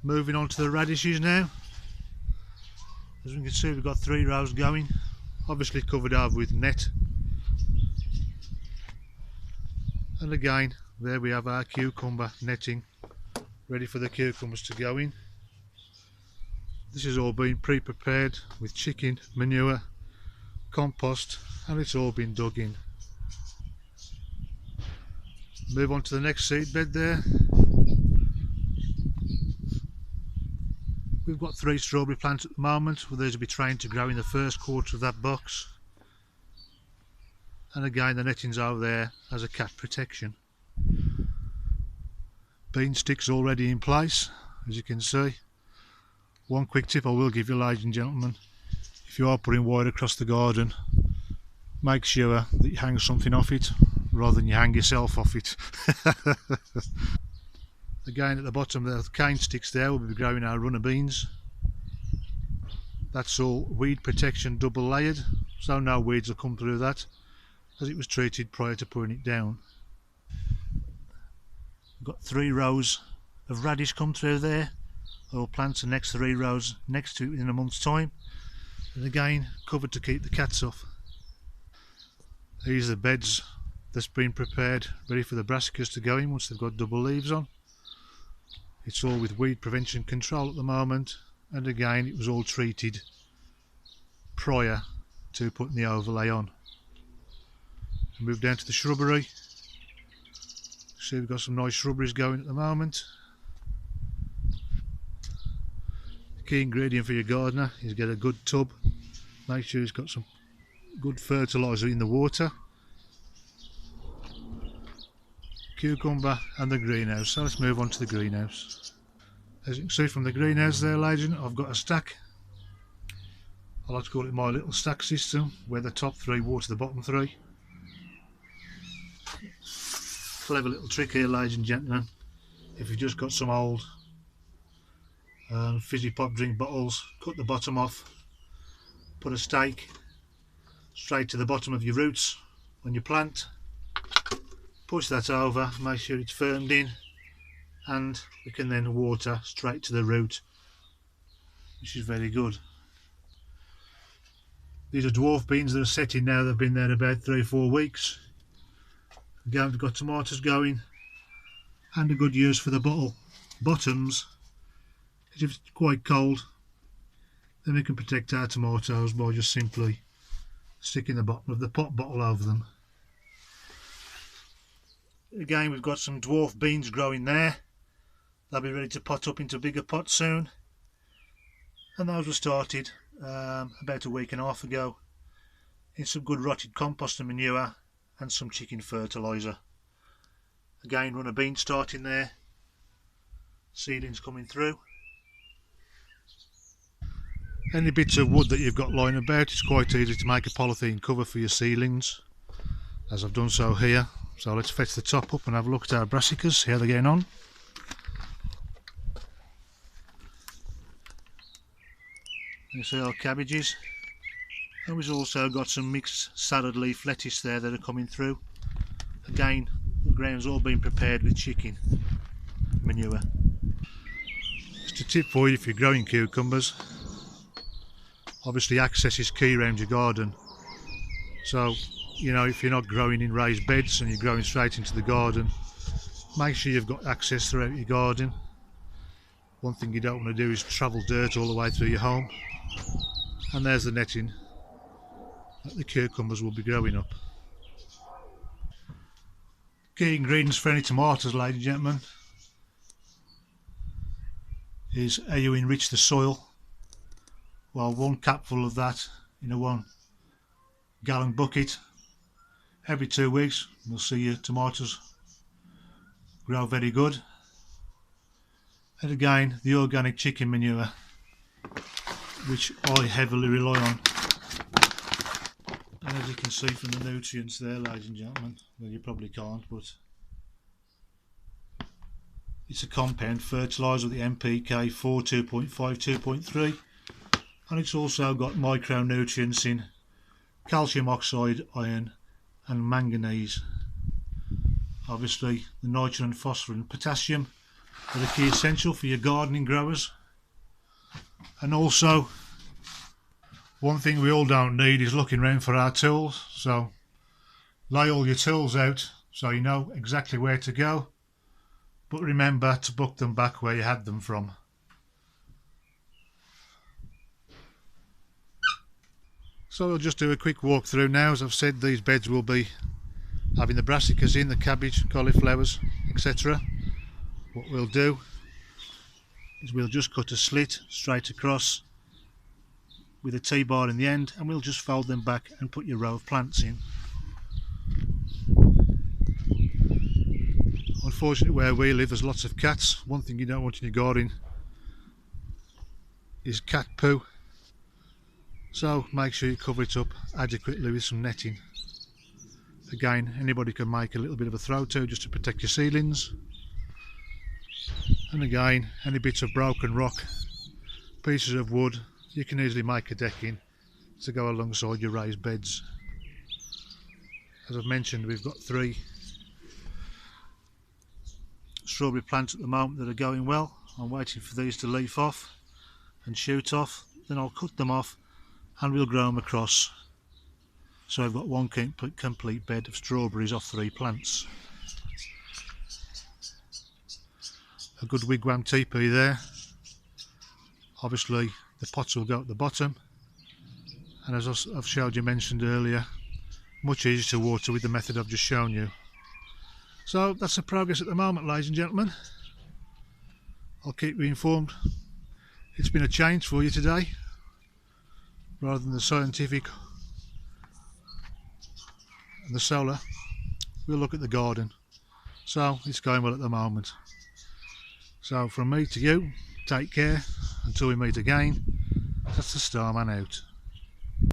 Moving on to the radishes now. As we can see, we've got 3 rows going, obviously covered over with net. And again, there we have our cucumber netting ready for the cucumbers to go in. This has all been pre-prepared with chicken, manure, compost, and it's all been dug in. Move on to the next seed bed there. We've got 3 strawberry plants at the moment, well, these will be trained to grow in the first quarter of that box. And again, the netting's over there as a cat protection. Bean sticks already in place, as you can see. One quick tip I will give you, ladies and gentlemen: if you are putting wire across the garden, make sure that you hang something off it rather than you hang yourself off it. Again, at the bottom of the cane sticks there, we'll be growing our runner beans. That's all weed protection double layered, so no weeds will come through that, as it was treated prior to putting it down. We've got 3 rows of radish come through there. I'll plant the next 3 rows next to it in a month's time, and again covered to keep the cats off. These are the beds that's been prepared ready for the brassicas to go in once they've got double leaves on. It's all with weed prevention control at the moment, and again it was all treated prior to putting the overlay on. Move down to the shrubbery. See, we've got some nice shrubberies going at the moment. The key ingredient for your gardener is get a good tub. Make sure it's got some good fertiliser in the water. Cucumber and the greenhouse. So let's move on to the greenhouse. As you can see from the greenhouse there, ladies, I've got a stack. I like to call it my little stack system, where the top 3 water the bottom 3. Clever little trick here, ladies and gentlemen. If you've just got some old fizzy pop drink bottles, cut the bottom off, put a stake straight to the bottom of your roots on your plant, push that over, make sure it's firmed in, and we can then water straight to the root, which is very good. These are dwarf beans that are setting now. They've been there about 3-4 weeks. Again, we've got tomatoes going, and a good use for the bottoms is if it's quite cold, then we can protect our tomatoes by just simply sticking the bottom of the pot bottle over them. Again, we've got some dwarf beans growing there. They'll be ready to pot up into bigger pots soon, and those were started about a week and a half ago in some good rotted compost and manure and some chicken fertiliser. Again, runner beans starting there, seedlings coming through. Any bits of wood that you've got lying about, it's quite easy to make a polythene cover for your seedlings, as I've done so here. So let's fetch the top up and have a look at our brassicas, see how they're getting on. You see our cabbages, and we've also got some mixed salad leaf lettuce there that are coming through. Again, the ground's all been prepared with chicken manure. Just a tip for you if you're growing cucumbers: obviously access is key around your garden. So, you know, if you're not growing in raised beds and you're growing straight into the garden, make sure you've got access throughout your garden. One thing you don't want to do is travel dirt all the way through your home. And there's the netting that the cucumbers will be growing up. Key ingredients for any tomatoes, ladies and gentlemen, is how you enrich the soil. Well, 1 capful of that in a 1 gallon bucket every 2 weeks will see your tomatoes grow very good. And again, the organic chicken manure, which I heavily rely on. And as you can see from the nutrients there, ladies and gentlemen, well, you probably can't, but it's a compound fertiliser with the NPK 4, 2.5, 2.3, and it's also got micronutrients in calcium oxide, iron and manganese. Obviously the nitrogen, phosphorus and potassium They're the key essential for your gardening growers. And also, one thing we all don't need is looking around for our tools. So lay all your tools out so you know exactly where to go, but remember to book them back where you had them from. So we'll just do a quick walk through now. As I've said, these beds will be having the brassicas in, the cabbage, cauliflowers, etc. What we'll do is we'll just cut a slit straight across with a T-bar in the end, and we'll just fold them back and put your row of plants in. Unfortunately, where we live, there's lots of cats. One thing you don't want in your garden is cat poo. So make sure you cover it up adequately with some netting. Again, anybody can make a little bit of a throw to just to protect your ceilings. And again, any bits of broken rock, pieces of wood, you can easily make a decking to go alongside your raised beds. As I've mentioned, we've got 3 strawberry plants at the moment that are going well. I'm waiting for these to leaf off and shoot off, then I'll cut them off and we'll grow them across. So I've got one complete bed of strawberries off 3 plants. A good wigwam teepee there. Obviously the pots will go at the bottom, and as I've showed you, mentioned earlier, much easier to water with the method I've just shown you. So that's the progress at the moment, ladies and gentlemen. I'll keep you informed. It's been a change for you today. Rather than the scientific and the solar, we'll look at the garden. So it's going well at the moment. So from me to you, take care until we meet again. That's the Starman out.